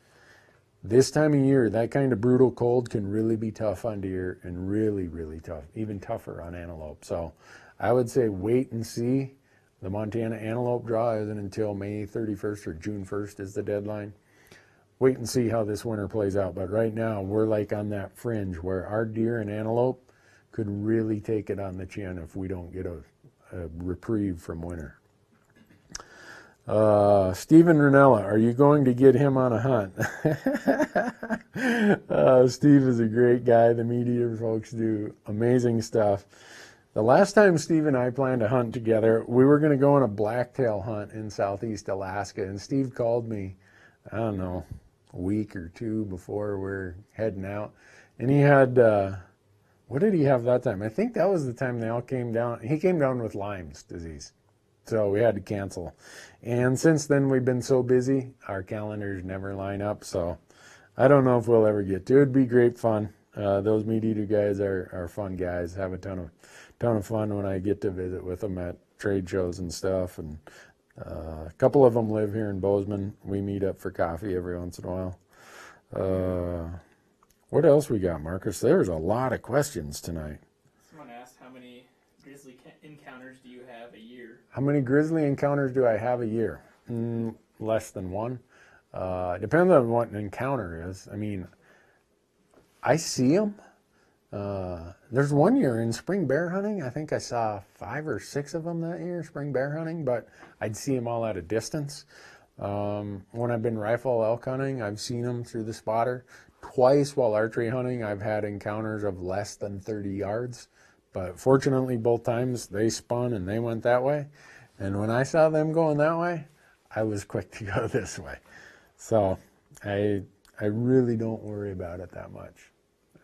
This time of year, that kind of brutal cold can really be tough on deer and really, really tough, even tougher on antelope. So I would say wait and see. The Montana antelope draw isn't until May 31st or June 1st is the deadline. Wait and see how this winter plays out. But right now, we're like on that fringe where our deer and antelope could really take it on the chin if we don't get a reprieve from winter. Stephen Ranella, are you going to get him on a hunt? Steve is a great guy. The media folks do amazing stuff. The last time Steve and I planned to hunt together, we were going to go on a blacktail hunt in southeast Alaska, and Steve called me, I don't know, a week or two before we're heading out, and he had, what did he have that time? I think that was the time they all came down. He came down with Lyme's disease, so we had to cancel. And since then, we've been so busy, our calendars never line up, so I don't know if we'll ever get to it. It'd be great fun. Those meat eater guys are fun guys. Have a ton of fun when I get to visit with them at trade shows and stuff. And a couple of them live here in Bozeman. We meet up for coffee every once in a while. What else we got, Marcus? There's a lot of questions tonight. Someone asked, how many grizzly encounters do you have a year? How many grizzly encounters do I have a year? Less than one. Depends on what an encounter is. I mean, I see them. There's one year in spring bear hunting, I think I saw 5 or 6 of them that year, spring bear hunting, but I'd see them all at a distance. When I've been rifle elk hunting, I've seen them through the spotter. Twice while archery hunting, I've had encounters of less than 30 yards, but fortunately both times they spun and they went that way. And when I saw them going that way, I was quick to go this way. So I really don't worry about it that much.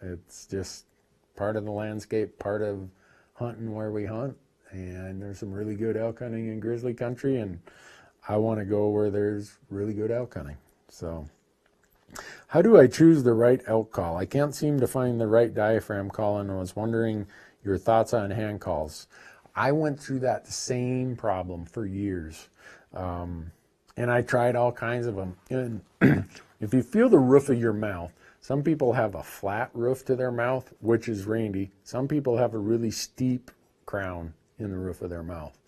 It's just part of the landscape, part of hunting where we hunt. And there's some really good elk hunting in grizzly country, and I want to go where there's really good elk hunting. So how do I choose the right elk call? I can't seem to find the right diaphragm call, and I was wondering your thoughts on hand calls. I went through that same problem for years. And I tried all kinds of them. And if you feel the roof of your mouth, some people have a flat roof to their mouth, which is Randy. Some people have a really steep crown in the roof of their mouth.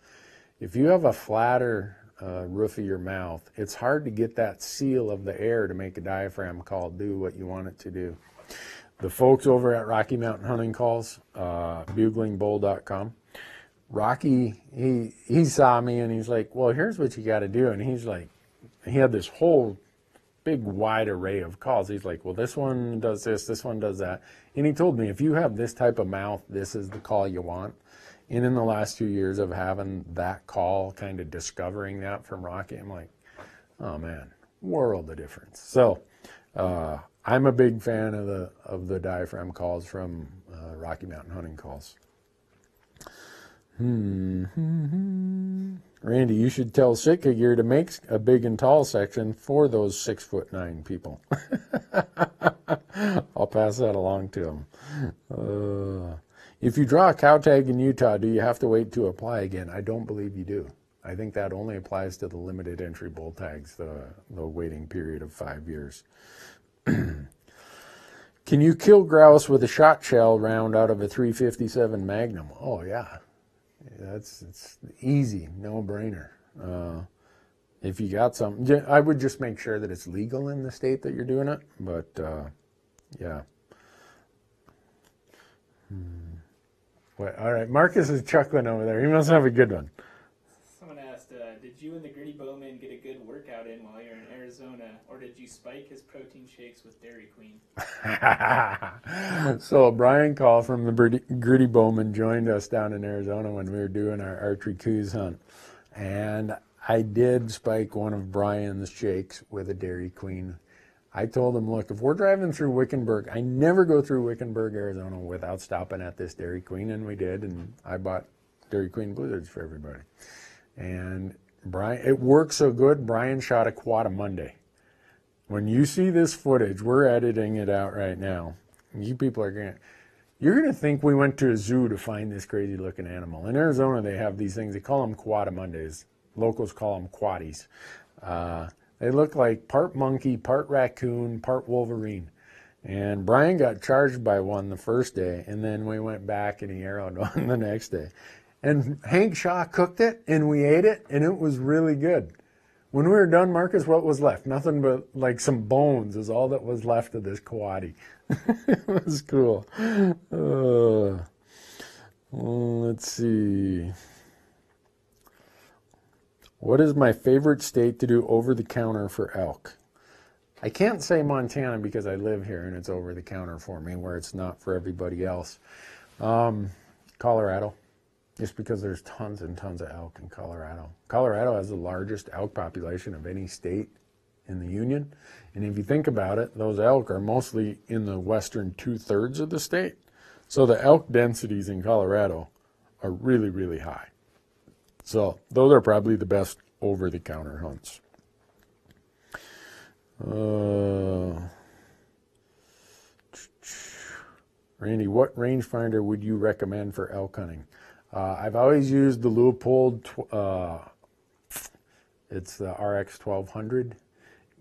If you have a flatter roof of your mouth, it's hard to get that seal of the air to make a diaphragm call do what you want it to do. The folks over at Rocky Mountain Hunting Calls, buglingbull.com, Rocky, he saw me and he's like, well, here's what you got to do. And he's like, he had this whole big wide array of calls. He's like, well, this one does this one does that. And he told me, if you have this type of mouth, this is the call you want. And in the last 2 years of having that call, kind of discovering that from Rocky, I'm like, oh man, world of difference. So I'm a big fan of the diaphragm calls from Rocky Mountain Hunting Calls. Randy, you should tell Sitka Gear to make a big and tall section for those 6'9" people. I'll pass that along to them. If you draw a cow tag in Utah, do you have to wait to apply again? I don't believe you do. I think that only applies to the limited entry bull tags, the waiting period of 5 years. Can you kill grouse with a shot shell round out of a 357 Magnum? Oh yeah. It's easy, no brainer. If you got something, I would just make sure that it's legal in the state that you're doing it. But yeah. All right, Marcus is chuckling over there. He must have a good one. Someone asked, did you and the Gritty Bowman get a good workout in while you're in Arizona, or did you spike his protein shakes with Dairy Queen? So Brian Call from the Gritty Bowman joined us down in Arizona when we were doing our archery coos hunt. And I did spike one of Brian's shakes with a Dairy Queen. I told him, look, if we're driving through Wickenburg, I never go through Wickenburg, Arizona without stopping at this Dairy Queen, and we did, and I bought Dairy Queen blizzards for everybody. And Brian, it worked so good, Brian shot a quad a Monday. When you see this footage, we're editing it out right now. You people are you're going to think we went to a zoo to find this crazy looking animal. In Arizona, they have these things, they call them quad Mondays. Locals call them quaddies. They look like part monkey, part raccoon, part Wolverine. And Brian got charged by one the first day, and then we went back and he arrowed one the next day. And Hank Shaw cooked it, and we ate it, and it was really good. When we were done, Marcus, what was left? Nothing but like some bones is all that was left of this quaddie. It was cool. Let's see. What is my favorite state to do over-the-counter for elk? I can't say Montana because I live here and it's over-the-counter for me, where it's not for everybody else. Colorado, just because there's tons and tons of elk in Colorado. Colorado has the largest elk population of any state in the Union. And if you think about it, those elk are mostly in the western 2/3 of the state. So the elk densities in Colorado are really, really high. So those are probably the best over-the-counter hunts. Randy, what rangefinder would you recommend for elk hunting? I've always used the Leupold, it's the RX 1200.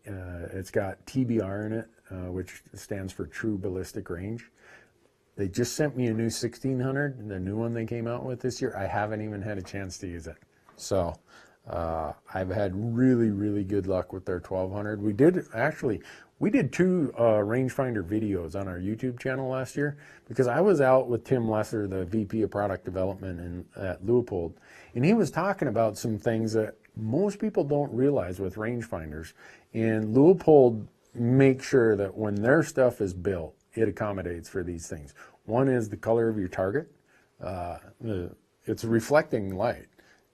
It's got TBR in it, which stands for True Ballistic Range. They just sent me a new 1600, the new one they came out with this year. I haven't even had a chance to use it. So I've had really, really good luck with their 1200. We did two rangefinder videos on our YouTube channel last year because I was out with Tim Lesser, the VP of Product Development at Leupold, and he was talking about some things that most people don't realize with rangefinders. And Leupold makes sure that when their stuff is built, it accommodates for these things. One is the color of your target. It's reflecting light.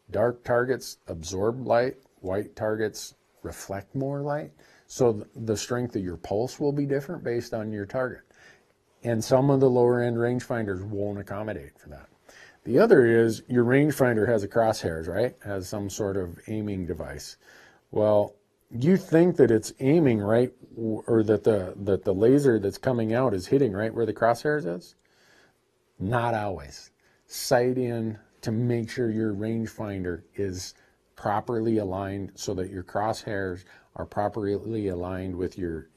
Dark targets absorb light. White targets reflect more light. So the strength of your pulse will be different based on your target. And some of the lower end rangefinders won't accommodate for that. The other is your rangefinder has a crosshairs, right? Has some sort of aiming device. Well, you think that it's aiming right, or that the laser that's coming out is hitting right where the crosshairs is? Not always. Sight in to make sure your rangefinder is properly aligned so that your crosshairs are properly aligned with your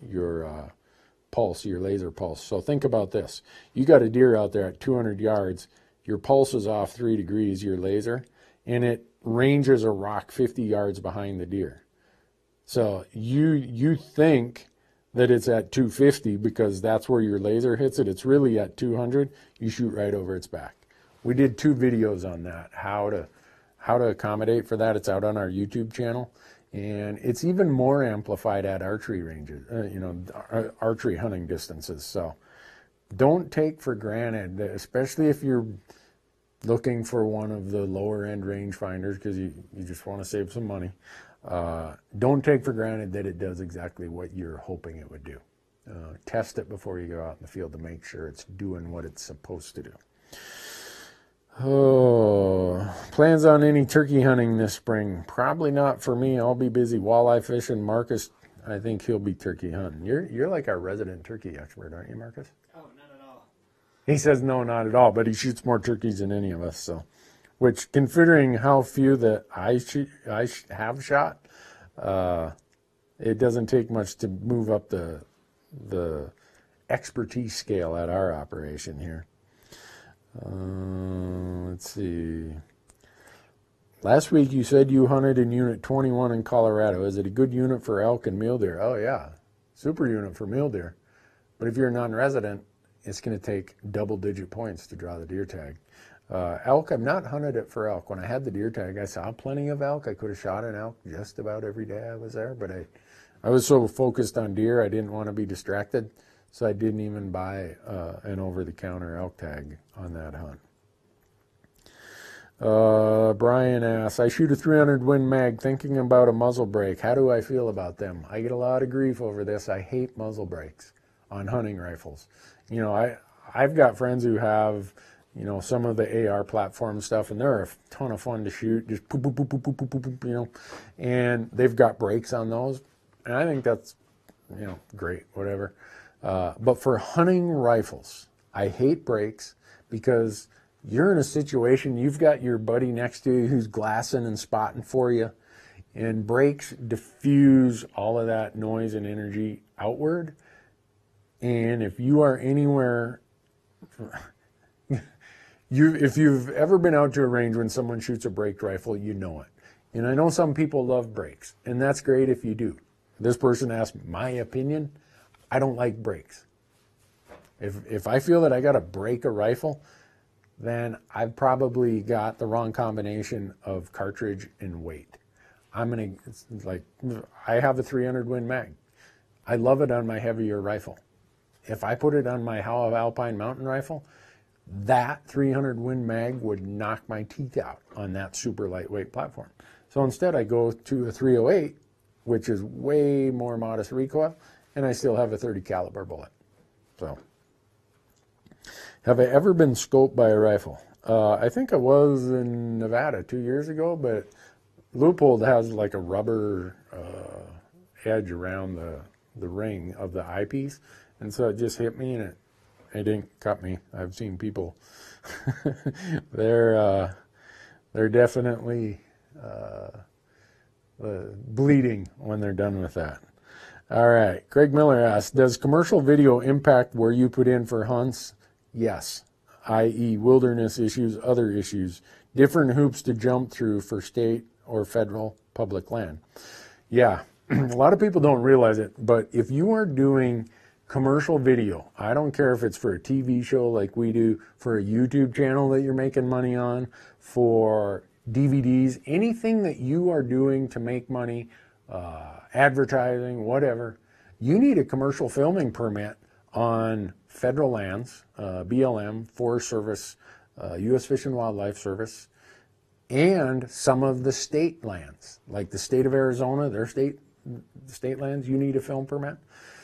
pulse, your laser pulse. So think about this. You got a deer out there at 200 yards, your pulse is off 3 degrees, your laser, and it ranges a rock 50 yards behind the deer. So you think that it's at 250 because that's where your laser hits it. It's really at 200. You shoot right over its back. We did 2 videos on that, how to accommodate for that. It's out on our YouTube channel, and it's even more amplified at archery ranges, archery hunting distances. So don't take for granted that, especially if you're looking for one of the lower end rangefinders because you just want to save some money. Don't take for granted that it does exactly what you're hoping it would do. Test it before you go out in the field to make sure it's doing what it's supposed to do. Oh, plans on any turkey hunting this spring? Probably not for me. I'll be busy walleye fishing. Marcus, I think he'll be turkey hunting. You're like our resident turkey expert, aren't you, Marcus? Oh, not at all. He says no, not at all, but he shoots more turkeys than any of us. So, which, considering how few that I have shot, it doesn't take much to move up the expertise scale at our operation here. Let's see. Last week you said you hunted in Unit 21 in Colorado. Is it a good unit for elk and mule deer? Oh yeah, super unit for mule deer. But if you're a non-resident, it's going to take double-digit points to draw the deer tag. Elk, I've not hunted it for elk. When I had the deer tag, I saw plenty of elk. I could have shot an elk just about every day I was there, but I was so focused on deer, I didn't want to be distracted, so I didn't even buy an over-the-counter elk tag on that hunt. Brian asks, I shoot a 300 Win Mag thinking about a muzzle brake. How do I feel about them? I get a lot of grief over this. I hate muzzle brakes on hunting rifles. You know, I've got friends who have, you know, some of the AR platform stuff, and they're a ton of fun to shoot, just poop, poop, poop, poop, poop, poop, poop, you know, and they've got brakes on those, and I think that's, you know, great, whatever. But for hunting rifles, I hate brakes because you're in a situation, you've got your buddy next to you who's glassing and spotting for you, and brakes diffuse all of that noise and energy outward. And if you are anywhere, if you've ever been out to a range when someone shoots a braked rifle, you know it. And I know some people love brakes, and that's great if you do. This person asked my opinion. I don't like brakes. If I feel that I got to break a rifle, then I've probably got the wrong combination of cartridge and weight. I have a 300 Win mag. I love it on my heavier rifle. If I put it on my Howe Alpine mountain rifle, that 300 Win mag would knock my teeth out on that super lightweight platform. So instead I go to a 308, which is way more modest recoil, and I still have a 30 caliber bullet. So, have I ever been scoped by a rifle? I think I was in Nevada 2 years ago, but Leupold has like a rubber edge around the ring of the eyepiece, and so it just hit me, and it didn't cut me. I've seen people, they're definitely bleeding when they're done with that. All right, Craig Miller asks, does commercial video impact where you put in for hunts? Yes, i.e. wilderness issues, other issues, different hoops to jump through for state or federal public land. Yeah, a lot of people don't realize it, but if you are doing commercial video, I don't care if it's for a TV show like we do, for a YouTube channel that you're making money on, for DVDs, anything that you are doing to make money, advertising, whatever, you need a commercial filming permit on federal lands, BLM, Forest Service, U.S. Fish and Wildlife Service, and some of the state lands, like the state of Arizona, their state lands, you need a film permit.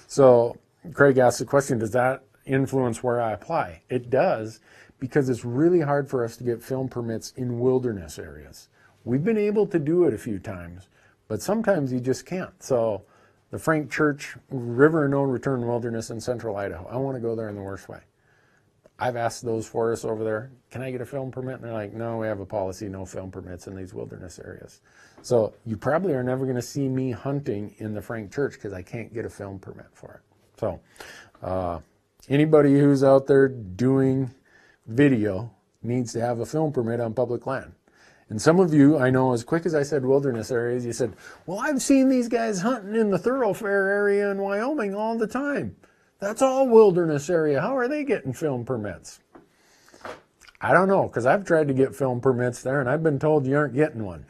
So Craig asked the question, does that influence where I apply? It does, because it's really hard for us to get film permits in wilderness areas. We've been able to do it a few times, but sometimes you just can't. So the Frank Church River No Return Wilderness in central Idaho, I want to go there in the worst way. I've asked those forests over there, can I get a film permit? And they're like, no, we have a policy, no film permits in these wilderness areas. So you probably are never going to see me hunting in the Frank Church because I can't get a film permit for it. So anybody who's out there doing video needs to have a film permit on public land. And some of you, I know, as quick as I said wilderness areas, you said, well, I've seen these guys hunting in the thoroughfare area in Wyoming all the time. That's all wilderness area. How are they getting film permits? I don't know, because I've tried to get film permits there, and I've been told you aren't getting one.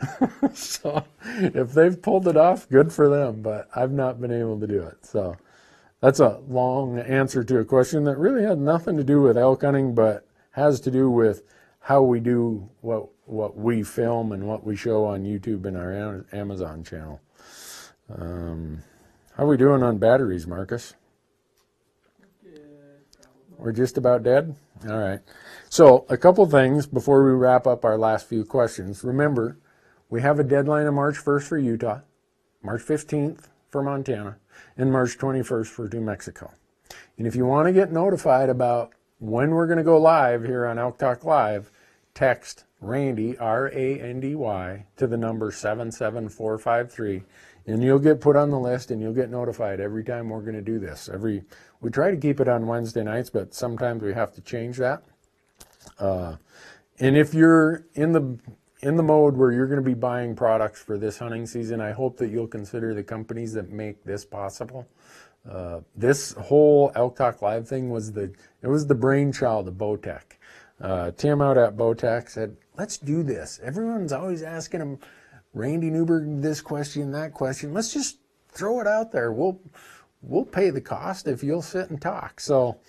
So if they've pulled it off, good for them, but I've not been able to do it. So that's a long answer to a question that really had nothing to do with elk hunting, but has to do with how we do what we film and what we show on YouTube and our Amazon channel. How are we doing on batteries, Marcus? We're just about dead? All right. So a couple things before we wrap up our last few questions. Remember, we have a deadline of March 1st for Utah, March 15th for Montana, and March 21st for New Mexico. And if you want to get notified about when we're going to go live here on Elk Talk Live, text Randy, R-A-N-D-Y, to the number 77453, and you'll get put on the list and you'll get notified every time we're going to do this. We try to keep it on Wednesday nights, but sometimes we have to change that. And if you're in the mode where you're going to be buying products for this hunting season, I hope that you'll consider the companies that make this possible. This whole Elk Talk Live thing was the brainchild of Bowtech. Tim out at Bowtech said, let's do this. Everyone's always asking him, Randy Newberg, this question, that question. Let's just throw it out there. We'll pay the cost if you'll sit and talk. So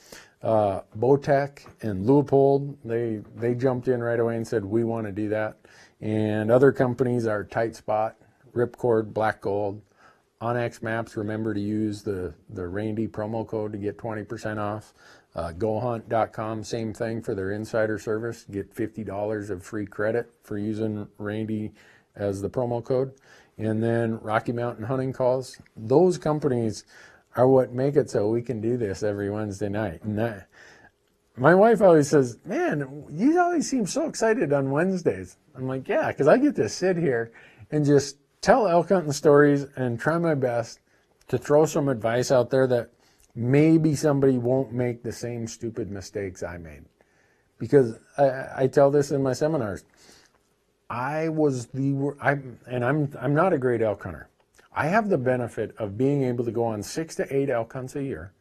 Bowtech and Leupold, they jumped in right away and said, we want to do that. And other companies are Tight Spot, Ripcord, Black Gold, Onyx Maps. Remember to use the Randy promo code to get 20% off. GoHunt.com, same thing for their insider service. Get $50 of free credit for using Randy as the promo code. And then Rocky Mountain Hunting Calls. Those companies are what make it so we can do this every Wednesday night. And my wife always says, man, you always seem so excited on Wednesdays. I'm like, yeah, because I get to sit here and just tell elk hunting stories and try my best to throw some advice out there that maybe somebody won't make the same stupid mistakes I made. Because I tell this in my seminars. I'm not a great elk hunter. I have the benefit of being able to go on 6 to 8 elk hunts a year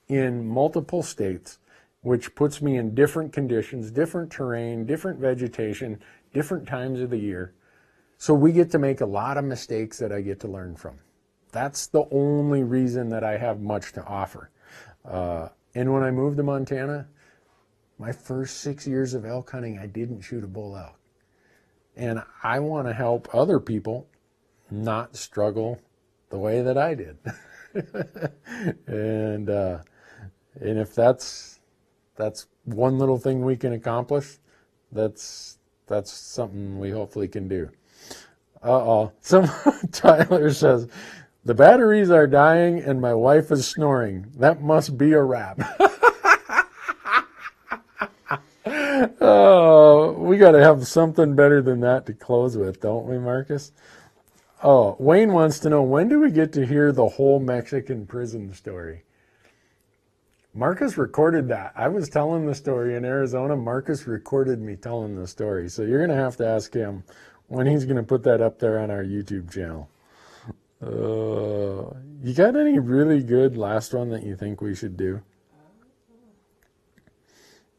in multiple states, which puts me in different conditions, different terrain, different vegetation, different times of the year. So we get to make a lot of mistakes that I get to learn from. That's the only reason that I have much to offer. And when I moved to Montana, my first 6 years of elk hunting, I didn't shoot a bull elk. And I want to help other people not struggle the way that I did. And if that's one little thing we can accomplish, that's something we hopefully can do. Tyler says, the batteries are dying and my wife is snoring. That must be a wrap. Oh, we got to have something better than that to close with, don't we, Marcus? Oh, Wayne wants to know, when do we get to hear the whole Mexican prison story? Marcus recorded that. I was telling the story in Arizona. Marcus recorded me telling the story. So you're going to have to ask him when he's going to put that up there on our YouTube channel. You got any really good last one that you think we should do?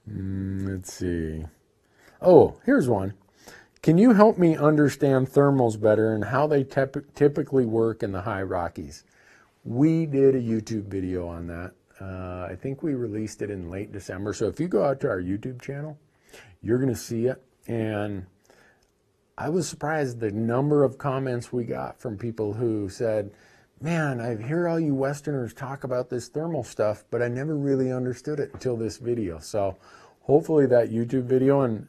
Let's see. Oh, here's one. Can you help me understand thermals better and how they typically work in the high Rockies? We did a YouTube video on that. I think we released it in late December. So if you go out to our YouTube channel, you're going to see it. And I was surprised the number of comments we got from people who said, man, I hear all you Westerners talk about this thermal stuff, but I never really understood it until this video. So hopefully that YouTube video, and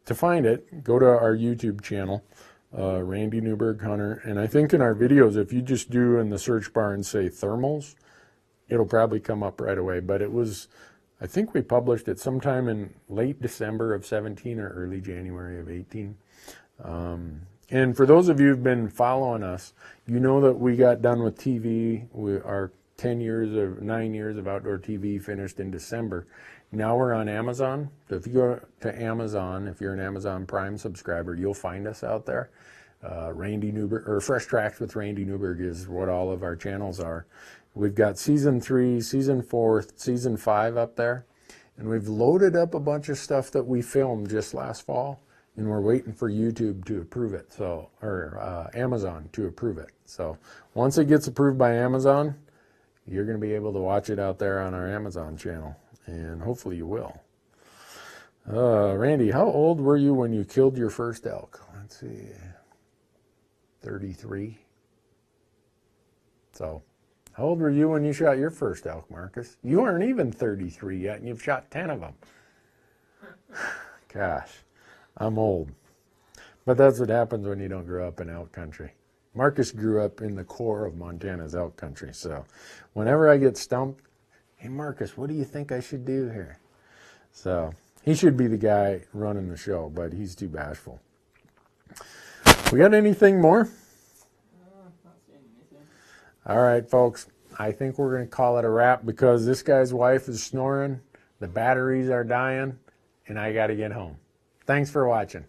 to find it, go to our YouTube channel, Randy Newberg Hunter. And I think in our videos, if you just do in the search bar and say thermals, it'll probably come up right away. But it was, I think we published it sometime in late December of 17 or early January of 18. And for those of you who've been following us, you know that we got done with TV. Our 9 years of outdoor TV finished in December. Now we're on Amazon. So if you go to Amazon, if you're an Amazon Prime subscriber, you'll find us out there. Randy Newberg, or Fresh Tracks with Randy Newberg is what all of our channels are. We've got season 3, season 4, season 5 up there. And we've loaded up a bunch of stuff that we filmed just last fall. And we're waiting for YouTube to approve it, or Amazon to approve it. So once it gets approved by Amazon, you're going to be able to watch it out there on our Amazon channel, and hopefully you will. Randy, how old were you when you killed your first elk? Let's see, 33. So how old were you when you shot your first elk, Marcus? You aren't even 33 yet, and you've shot 10 of them. Gosh. I'm old. But that's what happens when you don't grow up in elk country. Marcus grew up in the core of Montana's elk country. So whenever I get stumped, hey, Marcus, what do you think I should do here? So he should be the guy running the show, but he's too bashful. We got anything more? Not seeing anything. All right, folks. I think we're going to call it a wrap because this guy's wife is snoring, the batteries are dying, and I got to get home. Thanks for watching.